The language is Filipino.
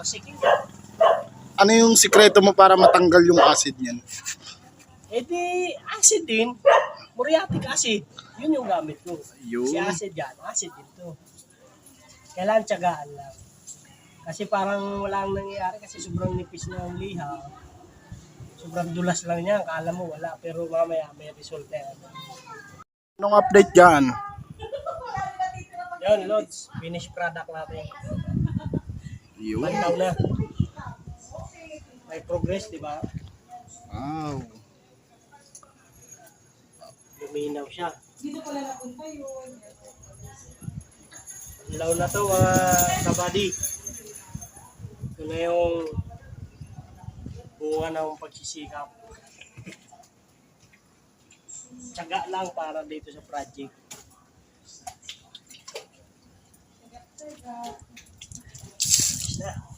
Sige. Ano yung sikreto mo para matanggal yung acid niyan? Eh di, acid din. Muriatic acid. Yun yung gamit ko. Yun. Si acid yan, acid din to. Kailangan tiyagaan lang. Kasi parang walang nangyayari kasi sobrang nipis ng liha. Sobrang dulas lang niya. Akala mo wala. Pero mamaya may result na yan. Anong update dyan? Yun, Lods. Finished product natin. Yun. Bandaw na. May progress, di ba? Wow. Luminaw siya. Dito pala napunta yun. Ilaw na to mga kabady. Ito na yung bunga ng pagsisikap. Tiyaga lang para dito sa project. Na.